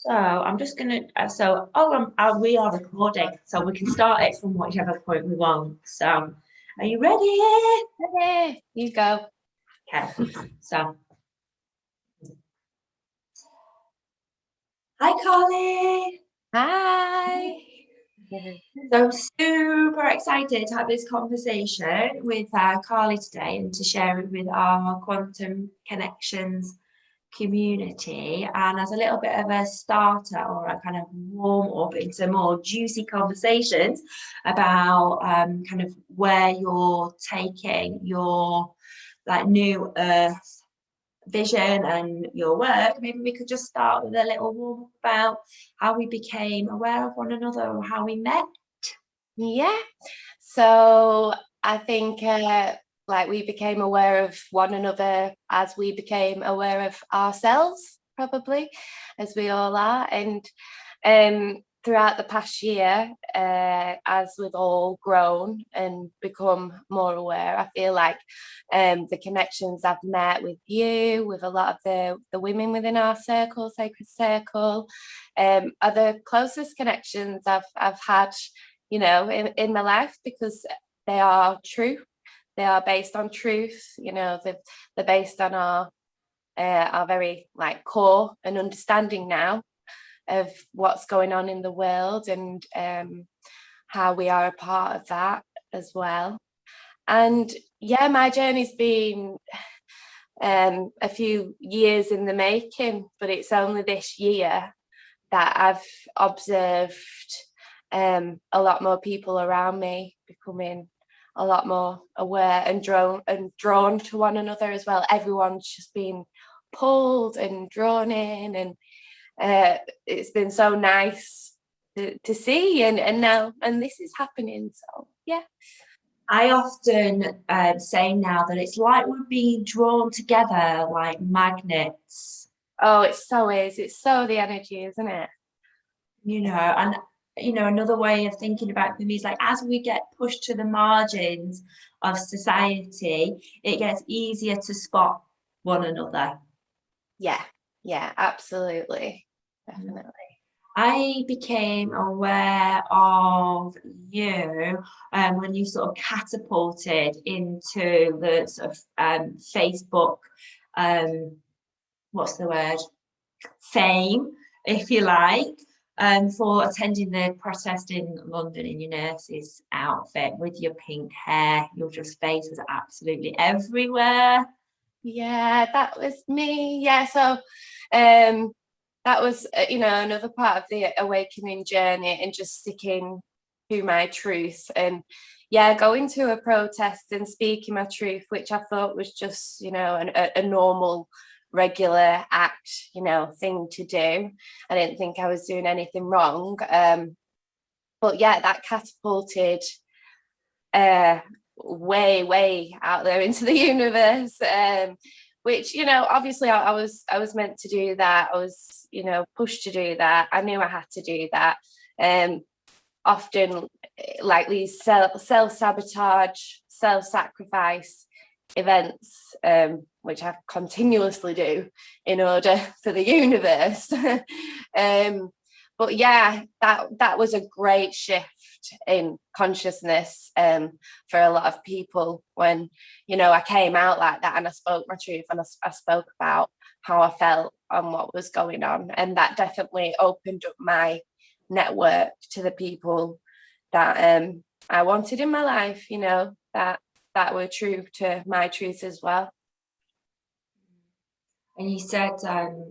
So I'm just gonna. We are recording, so we can start it from whichever point we want. So, are you ready? Okay, you go. Okay. So, hi, Carly. Hi. So super excited to have this conversation with Carly today and to share it with our quantum connections community. And as a little bit of a starter or a kind of warm up into more juicy conversations about kind of where you're taking your like new earth vision and your work, maybe we could just start with a little warm up about how we became aware of one another or how we met. Yeah. So I think like we became aware of one another as we became aware of ourselves, probably, as we all are. And throughout the past year, as we've all grown and become more aware, I feel like the connections I've met with you, with a lot of the women within our circle, sacred circle, are the closest connections I've had, in my life, because they are true. They are based on truth. They're based on our very like core and understanding now of what's going on in the world, and how we are a part of that as well. And yeah, my journey's been a few years in the making, but it's only this year that I've observed a lot more people around me becoming a lot more aware and drawn to one another as well. Everyone's just been pulled and drawn in, and it's been so nice to see, and now this is happening. So yeah. I often say now that it's like we're being drawn together like magnets, Oh, it so is. It's so the energy, isn't it? and another way of thinking about it for me is like as we get pushed to the margins of society, it gets easier to spot one another. Yeah, absolutely, definitely. I became aware of you when you sort of catapulted into the sort of Facebook, what's the word? Fame, if you like, for attending the protest in London in your nurse's outfit with your pink hair. Your just face was absolutely everywhere. Yeah, that was me. Yeah, so that was another part of the awakening journey, and just sticking to my truth, and yeah, going to a protest and speaking my truth, which I thought was just a normal regular act, thing to do. I didn't think I was doing anything wrong, but yeah, that catapulted way out there into the universe, which obviously I was meant to do that. I was pushed to do that. I knew I had to do that. Often like these self-sabotage, self-sacrifice events, which I continuously do in order for the universe. But yeah, that was a great shift in consciousness, for a lot of people, when I came out like that, and I spoke my truth, and I spoke about how I felt and what was going on, and that definitely opened up my network to the people that I wanted in my life, that were true to my truth as well. And you said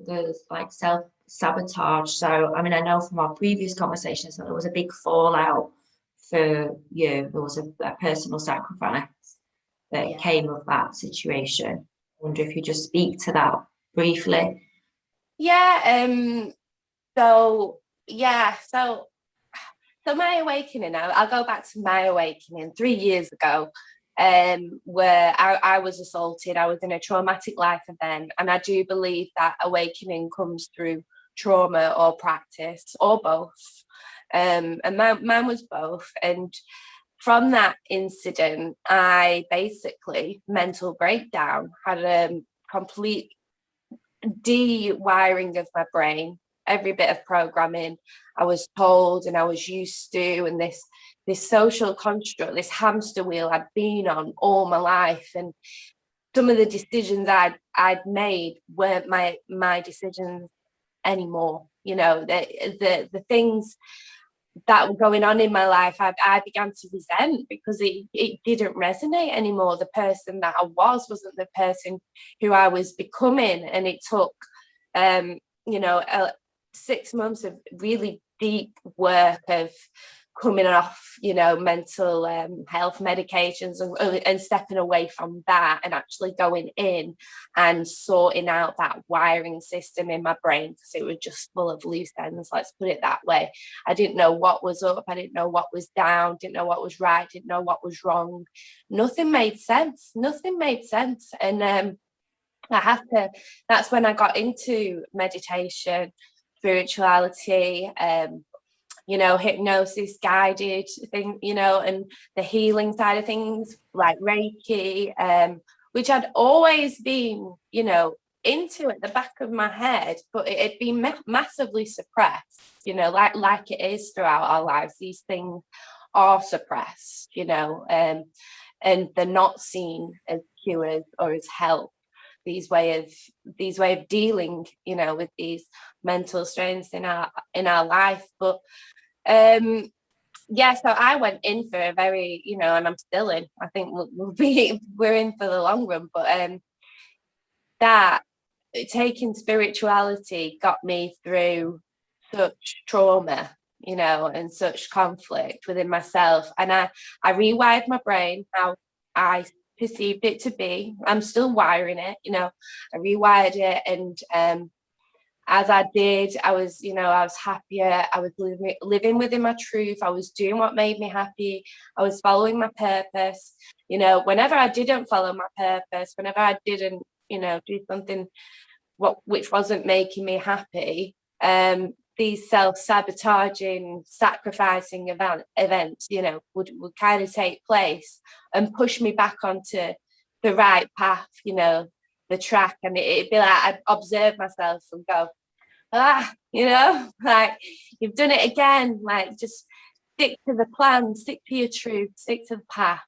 there's like self-sabotage. So, I mean, I know from our previous conversations that there was a big fallout for you. There was a personal sacrifice that came of that situation. I wonder if you just speak to that briefly. Yeah. So yeah. So my awakening. I'll go back to my awakening 3 years ago, where I was assaulted. I was in a traumatic life event, and I do believe that awakening comes through trauma or practice or both. And mine was both. And from that incident, I basically mental breakdown, had a complete de-wiring of my brain. every bit of programming I was told and I was used to, and this social construct, this hamster wheel I'd been on all my life. And some of the decisions I'd made weren't my decisions anymore. The things that were going on in my life, I began to resent, because it didn't resonate anymore. The person that I wasn't the person who I was becoming. And it took 6 months of really deep work of coming off, mental health medications, and stepping away from that, and actually going in and sorting out that wiring system in my brain, because it was just full of loose ends, let's put it that way. I didn't know what was up, I didn't know what was down, didn't know what was right, didn't know what was wrong. Nothing made sense. And that's when I got into meditation, spirituality, hypnosis, guided thing, and the healing side of things, like Reiki, which I'd always been, into at the back of my head, but it had been massively suppressed, like it is throughout our lives. These things are suppressed, and they're not seen as cures or as help. These way of dealing, with these mental strains in our life. But so I went in for a very, and I'm still in. I think we're in for the long run. But that taking spirituality got me through such trauma, and such conflict within myself. And I rewired my brain how I perceived it to be. I'm still wiring it, I rewired it. And as I did, I was happier. I was living within my truth. I was doing what made me happy. I was following my purpose. Whenever I didn't follow my purpose, whenever I didn't, do something which wasn't making me happy, these self-sabotaging, sacrificing events, would kind of take place and push me back onto the right path, the track. And it'd be like I'd observe myself and go, like, you've done it again. Like, just stick to the plan, stick to your truth, stick to the path,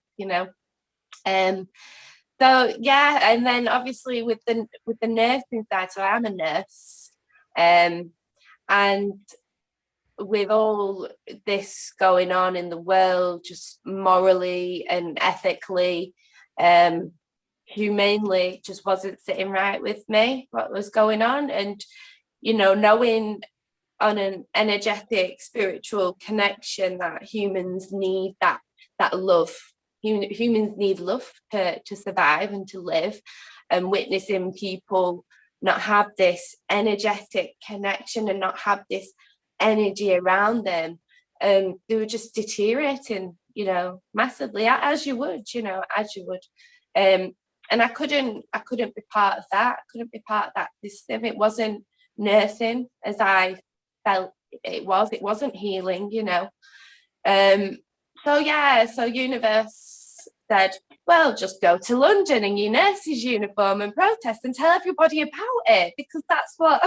So yeah, and then obviously with the nursing side, so I'm a nurse, and with all this going on in the world, just morally and ethically, humanely, just wasn't sitting right with me, what was going on. And knowing on an energetic spiritual connection that humans need that love. Humans need love to survive and to live, and witnessing people not have this energetic connection and not have this energy around them, they were just deteriorating, massively, as you would. And I couldn't be part of that. I couldn't be part of that system. It wasn't nursing as I felt it wasn't healing, So universe said, well, just go to London in your nurse's uniform and protest and tell everybody about it, because that's what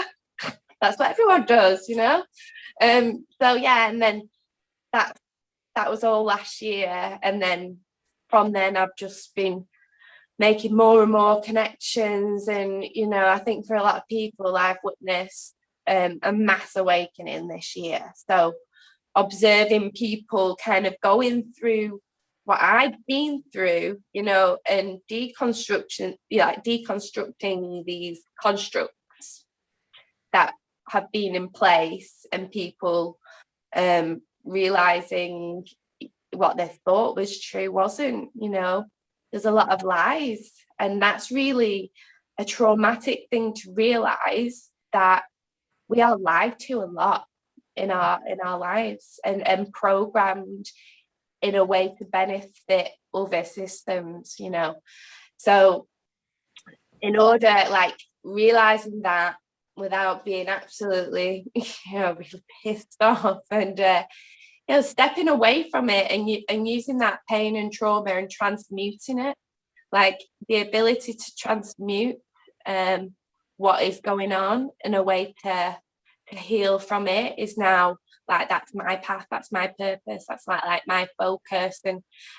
everyone does, and then that was all last year. And then from then I've just been making more and more connections. And I think for a lot of people, I've witnessed a mass awakening this year. So observing people kind of going through what I'd been through, and deconstructing these constructs that have been in place, and people realizing what they thought was true wasn't. There's a lot of lies, and that's really a traumatic thing to realize, that we are lied to a lot in our lives, and programmed in a way to benefit other systems, So in order, like, realizing that without being absolutely, really pissed off, and stepping away from it, and using that pain and trauma and transmuting it, like the ability to transmute what is going on, in a way to heal from it is now like, that's my path, that's my purpose, that's like my focus,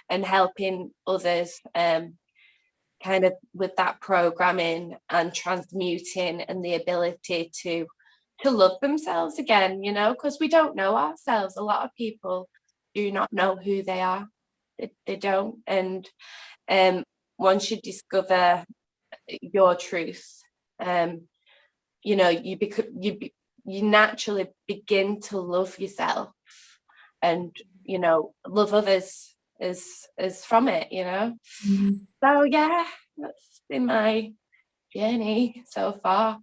and helping others kind of with that programming and transmuting and the ability to love themselves again, you know, because we don't know ourselves. A lot of people do not know who they are. They don't. And once you discover your truth, you know, you naturally begin to love yourself, and, you know, love others is from it, you know. So yeah, that's been my journey so far.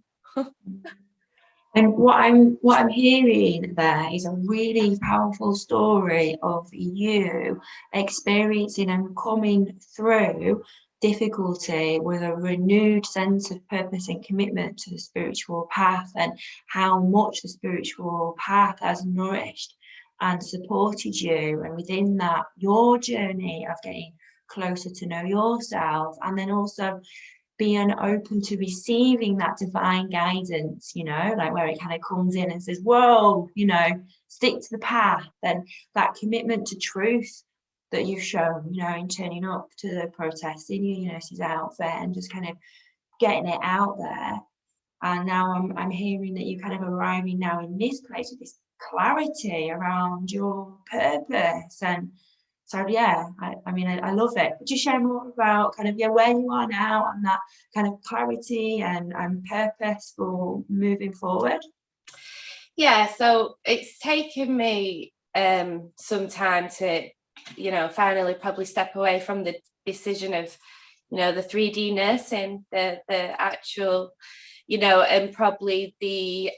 And what I'm hearing there is a really powerful story of you experiencing and coming through difficulty with a renewed sense of purpose and commitment to the spiritual path, and how much the spiritual path has nourished and supported you. And within that, your journey of getting closer to know yourself, and then also being open to receiving that divine guidance, you know, like where it kind of comes in and says, whoa, you know, stick to the path. And that commitment to truth that you've shown, you know, in turning up to the protest in your nurse's outfit and just kind of getting it out there. And now I'm hearing that you're kind of arriving now in this place with this clarity around your purpose. And so yeah, I mean, I love it. Could you share more about kind of, yeah, where you are now and that kind of clarity and purpose for moving forward? Yeah, so it's taken me some time to, you know, finally probably step away from the decision of, you know, the 3D nursing, the actual, you know, and probably the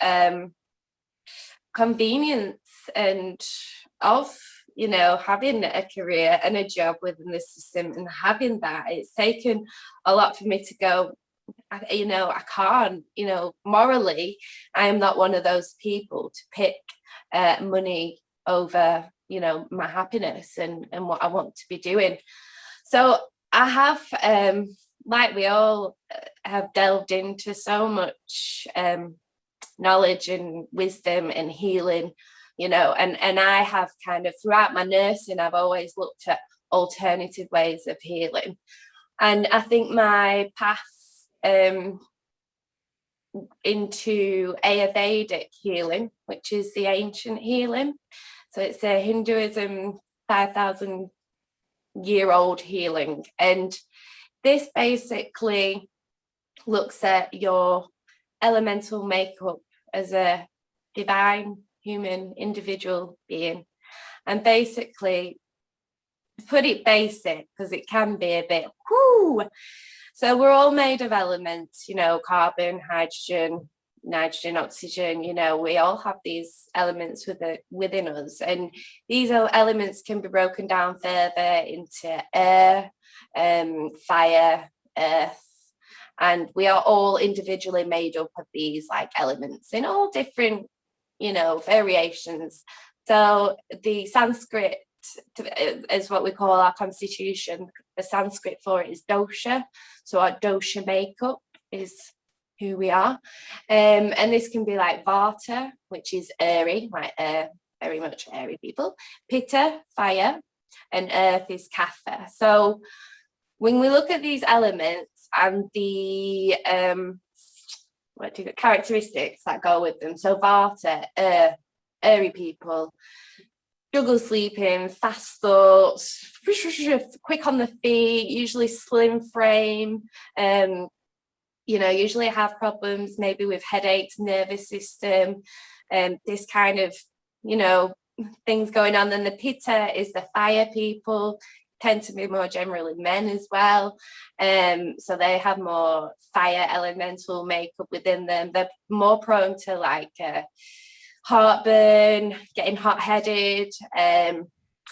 convenience and of, you know, having a career and a job within the system, and having that, it's taken a lot for me to go, you know, I can't, you know, morally, I am not one of those people to pick money over, you know, my happiness and what I want to be doing. So I have, like we all have delved into so much knowledge and wisdom and healing, you know, and I have kind of, throughout my nursing, I've always looked at alternative ways of healing. And I think my path into Ayurvedic healing, which is the ancient healing, so it's a Hinduism 5,000-year-old healing, and this basically looks at your elemental makeup as a divine human individual being, and basically, put it basic because it can be a bit whoo. So we're all made of elements, you know, carbon, hydrogen, nitrogen, oxygen, you know, we all have these elements within us, and these elements can be broken down further into air, fire, earth, and we are all individually made up of these like elements in all different, you know, variations. So the Sanskrit is what we call our constitution. The Sanskrit for it is dosha. So our dosha makeup is who we are. And this can be like vata, which is airy, like very much airy people. Pitta, fire, and earth is kapha. So when we look at these elements and the characteristics that go with them, so vata, airy people, struggle sleeping, fast thoughts, quick on the feet, usually slim frame, you know, usually have problems maybe with headaches, nervous system, this kind of, you know, things going on. Then the pitta is the fire people, tend to be more generally men as well. So they have more fire elemental makeup within them. They're more prone to like heartburn, getting hot-headed,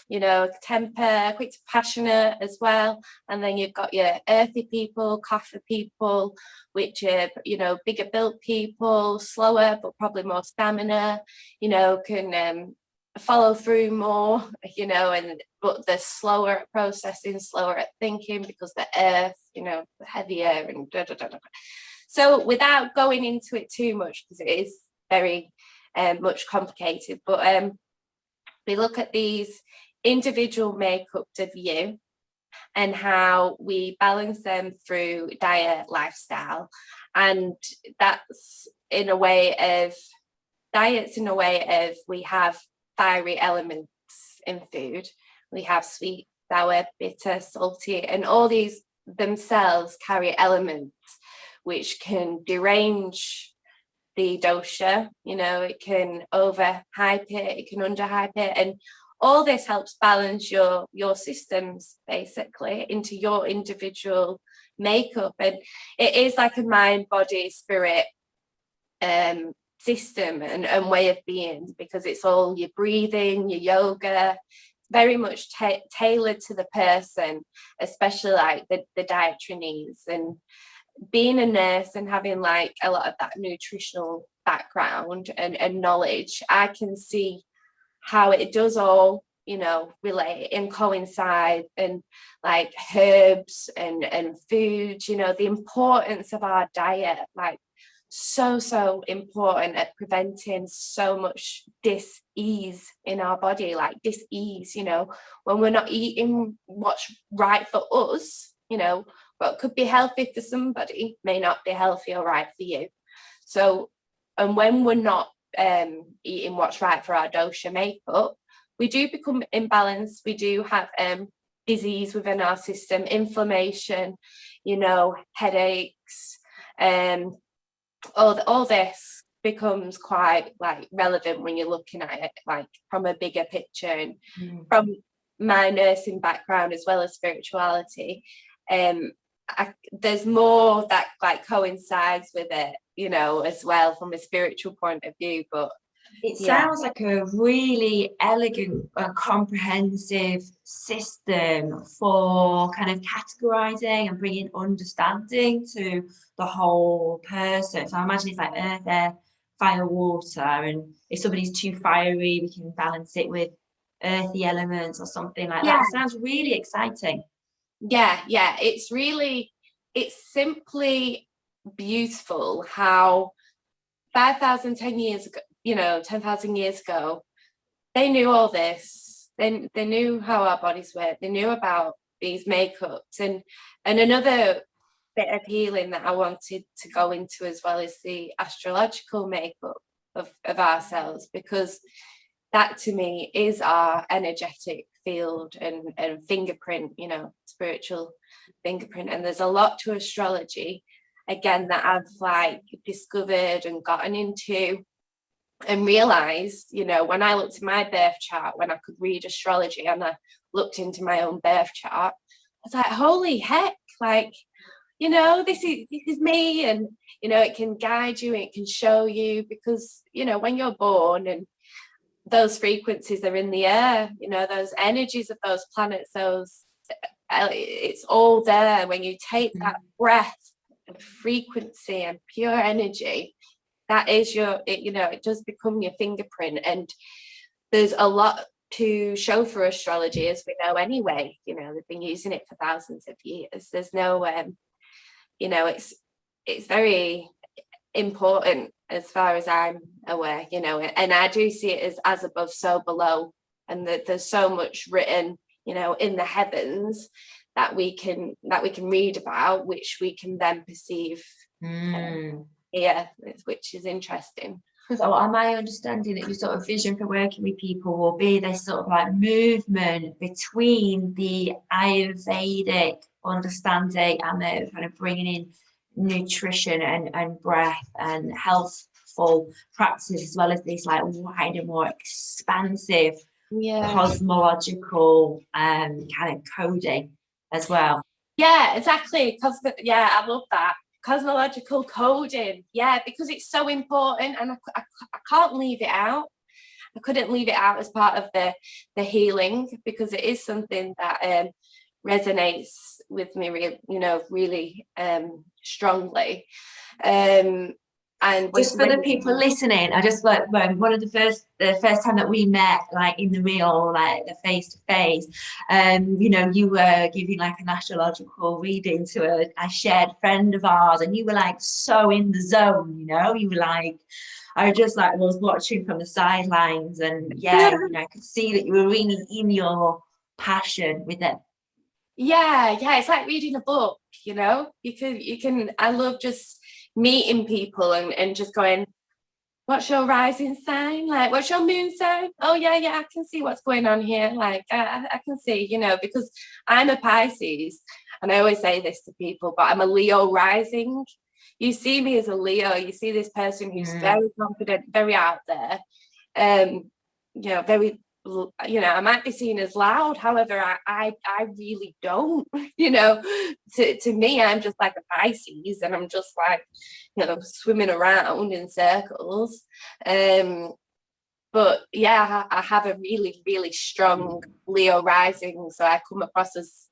you know, temper, quick to passionate as well. And then you've got your earthy people, kapha people, which are, you know, bigger built people, slower but probably more stamina, you know, can follow through more, you know, but they're slower at processing, slower at thinking because the earth, you know, heavier and da, da, da, da. So without going into it too much, because it is very much complicated. But we look at these individual makeups of you and how we balance them through diet, lifestyle. And that's in a way of, diets in a way of, we have fiery elements in food. We have sweet, sour, bitter, salty, and all these themselves carry elements which can derange the dosha. It can overhype it can underhype it, and all this helps balance your systems basically into your individual makeup. And it is like a mind, body, spirit system and way of being, because it's all your breathing, your yoga, very much tailored to the person, especially like the dietary needs. And being a nurse and having like a lot of that nutritional background and knowledge, I can see how it does all relate and coincide, and like herbs and food, the importance of our diet, like so important at preventing so much dis-ease in our body, like dis-ease, when we're not eating what's right for us, what could be healthy for somebody may not be healthy or right for you. So, and when we're not eating what's right for our dosha makeup, we do become imbalanced. We do have disease within our system, inflammation, headaches, all this becomes quite like relevant when you're looking at it like from a bigger picture. And from my nursing background as well as spirituality, there's more that like coincides with it, as well from a spiritual point of view. But it sounds like a really elegant and comprehensive system for kind of categorizing and bringing understanding to the whole person. So I imagine it's like earth, air, fire, water, and if somebody's too fiery, we can balance it with earthy elements or something like that. It sounds really exciting. Yeah, it's simply beautiful how 5,000, 10 years ago, 10,000 years ago, they knew all this. They knew how our bodies work. They knew about these makeups. And another bit of healing that I wanted to go into as well is the astrological makeup of ourselves, because that to me is our energetic field and fingerprint, spiritual fingerprint. And there's a lot to astrology, again, that I've like discovered and gotten into and realized, when I looked at my birth chart, when I could read astrology and I looked into my own birth chart, I was like, holy heck, like, this is me. And, it can guide you, it can show you, because, when you're born and those frequencies are in the air, those energies of those planets, it's all there. When you take that breath of frequency and pure energy, that is it does become your fingerprint. And there's a lot to show for astrology, as we know anyway. They've been using it for thousands of years. There's no it's very important as far as I'm aware, and I do see it as above, so below, and that there's so much written, in the heavens that we can read about, which we can then perceive which is interesting. So am I understanding that your sort of vision for working with people will be this sort of like movement between the Ayurvedic understanding and the kind of bringing in nutrition and breath and healthful practices, as well as these like wider, more expansive cosmological kind of coding as well? Yeah, exactly. I love that. Cosmological coding, because it's so important, and I can't leave it out. I couldn't leave it out as part of the healing, because it is something that resonates with me really strongly. And just for the people listening, I just like one of the first time that we met, like in the real, like the face to face, you were giving like an astrological reading to a shared friend of ours, and you were like so in the zone, you were like, I just like was watching from the sidelines, and yeah, I could see that you were really in your passion with it. Yeah, it's like reading a book, you can I love just meeting people and just going, what's your rising sign? Like, what's your moon sign? Oh yeah, I can see what's going on here. Like, I can see, because I'm a Pisces, and I always say this to people, but I'm a Leo rising. You see me as a Leo, you see this person who's very confident, very out there, very, I might be seen as loud. However, I really don't, to me, I'm just like a Pisces, and I'm just like, swimming around in circles. But yeah, I have a really, really strong Leo rising, so I come across as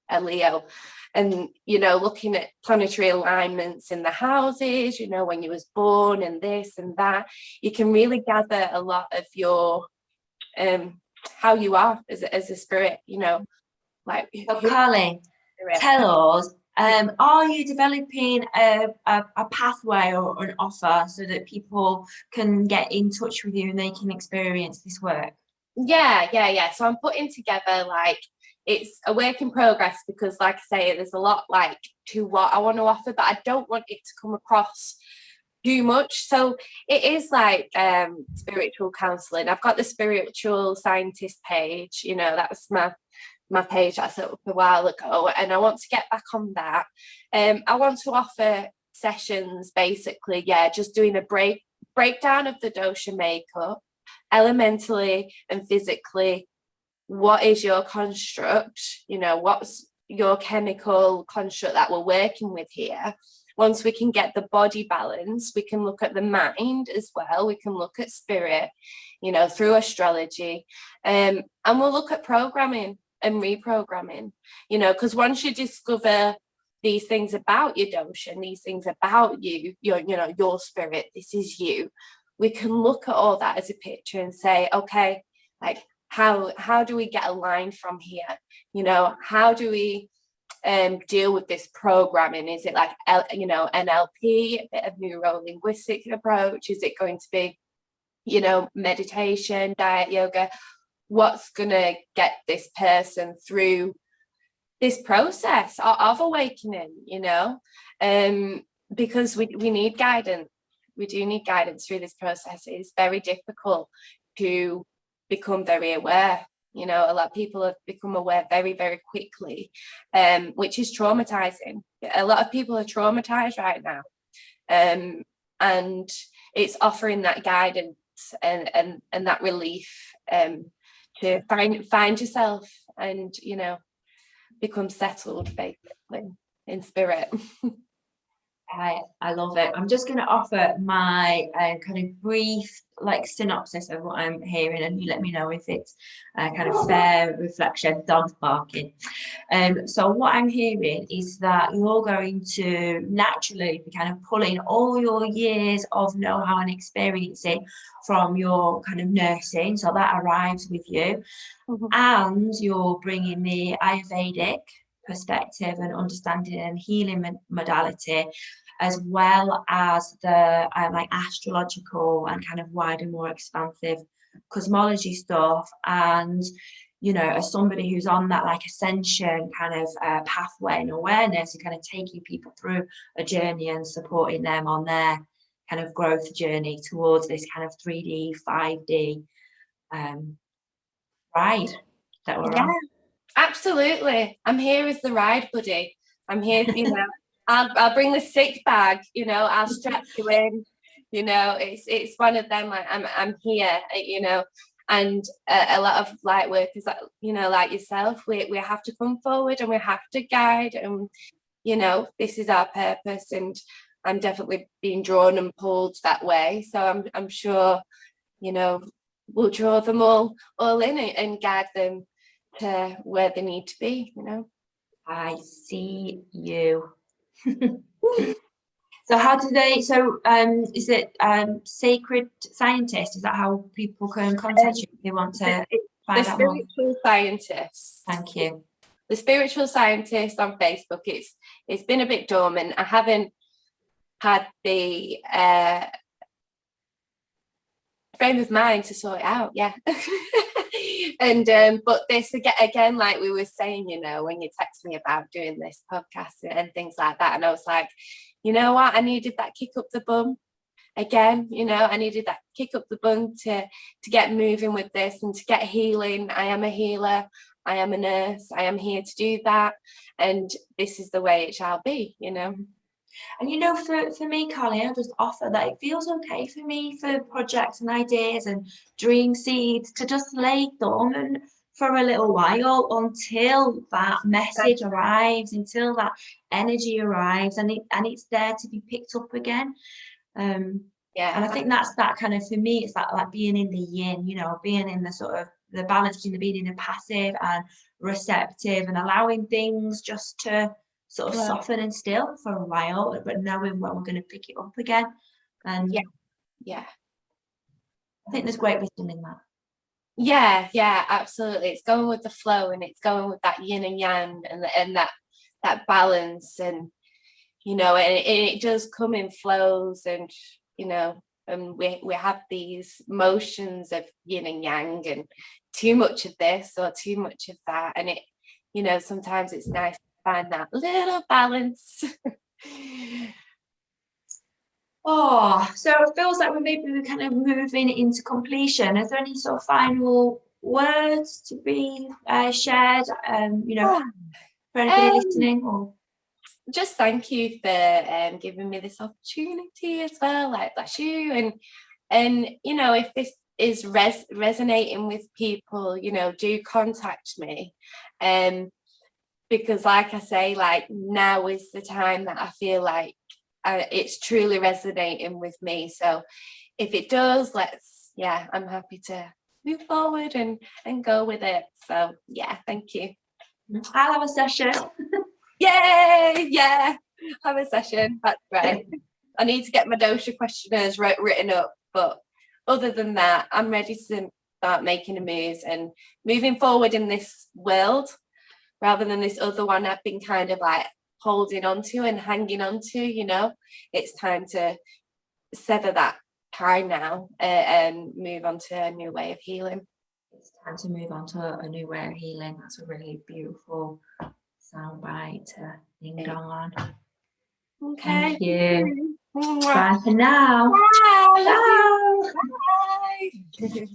a Leo. And looking at planetary alignments in the houses, when you was born and this and that, you can really gather a lot of your how you are as a spirit, like. So Carly, tell us, are you developing a pathway or an offer so that people can get in touch with you and they can experience this work? Yeah. So I'm putting together, like, it's a work in progress, because like I say, there's a lot like to what I want to offer, but I don't want it to come across too much. So it is like spiritual counseling. I've got the spiritual scientist page, that's my page I set up a while ago, and I want to get back on that. I want to offer sessions, basically, just doing a breakdown of the dosha makeup, elementally and physically. What is your construct? What's your chemical construct that we're working with here? Once we can get the body balance, we can look at the mind as well. We can look at spirit, through astrology, and we'll look at programming and reprogramming, because once you discover these things about your dosha and these things about you, your spirit, this is you, we can look at all that as a picture and say, okay, like, how do we get aligned from here? How do we deal with this programming? Is it like NLP, a bit of neuro-linguistic approach? Is it going to be meditation, diet, yoga? What's gonna get this person through this process of awakening? Because we need guidance. We do need guidance through this process. It's very difficult to become very aware. A lot of people have become aware very, very quickly, which is traumatizing. A lot of people are traumatized right now, and it's offering that guidance and that relief, to find yourself and become settled, basically, in spirit. I love it. I'm just going to offer my kind of brief synopsis of what I'm hearing, and you let me know if it's a kind of fair reflection. Dogs barking. So what I'm hearing is that you're going to naturally be kind of pulling all your years of know-how and experiencing from your kind of nursing, so that arrives with you, and you're bringing the Ayurvedic perspective and understanding and healing modality, as well as the astrological and kind of wider, more expansive cosmology stuff. And as somebody who's on that ascension kind of pathway and awareness, and kind of taking people through a journey and supporting them on their kind of growth journey towards this kind of 3D, 5D ride that we're on. Absolutely. I'm here as the ride buddy. I'm here, I'll bring the sick bag, I'll strap you in, it's one of them, like, I'm here, and a lot of light workers, like yourself, we have to come forward and we have to guide, and this is our purpose, and I'm definitely being drawn and pulled that way. So I'm sure, we'll draw them all in and guide them to where they need to be. I see you. So how do they, is it Sacred Scientist? Is that how people can contact you if they want to find out more? The Spiritual Scientist. Thank you. The Spiritual Scientist on Facebook. It's been a bit dormant. I haven't had the frame of mind to sort it out. Yeah. And but this again, like we were saying, you know, when you text me about doing this podcast and things like that, and I was like, you know what, I needed that kick up the bum again. You know, I needed that kick up the bum to get moving with this and to get healing. I am a healer, I am a nurse, I am here to do that, and this is the way it shall be, you know. And you know, for me, Carly, I'll just offer that it feels okay for me for projects and ideas and dream seeds to just lay dormant for a little while until that message arrives, until that energy arrives, and it's there to be picked up again. And I think that's that kind of, for me, it's that like being in the yin, you know, being in the sort of the balance between the being in the passive and receptive and allowing things just to sort of soften and still for a while, but knowing when we're going to pick it up again. And yeah, I think there's great wisdom in that. Yeah, absolutely. It's going with the flow, and it's going with that yin and yang, and that balance, and you know, and it does come in flows, and you know, and we have these motions of yin and yang, and too much of this or too much of that, and it, you know, sometimes it's nice to find that little balance. Oh, so it feels like we're kind of moving into completion. Is there any sort of final words to be shared? You know, for anybody listening, or just thank you for giving me this opportunity as well. Like, bless you, and you know, if this is resonating with people, you know, do contact me, because like I say, like now is the time that I feel like it's truly resonating with me. So if it does, I'm happy to move forward and go with it. So yeah, thank you. I'll have a session. Yay, yeah, have a session. That's right. I need to get my dosha questionnaires written up, but other than that, I'm ready to start making a move and moving forward in this world rather than this other one I've been kind of like holding on to and hanging on to. You know, it's time to sever that tie now and move on to a new way of healing. It's time to move on to a new way of healing. That's a really beautiful soundbite to ding dong on. Okay. Thank you. Bye for now. Bye. Ciao. Bye.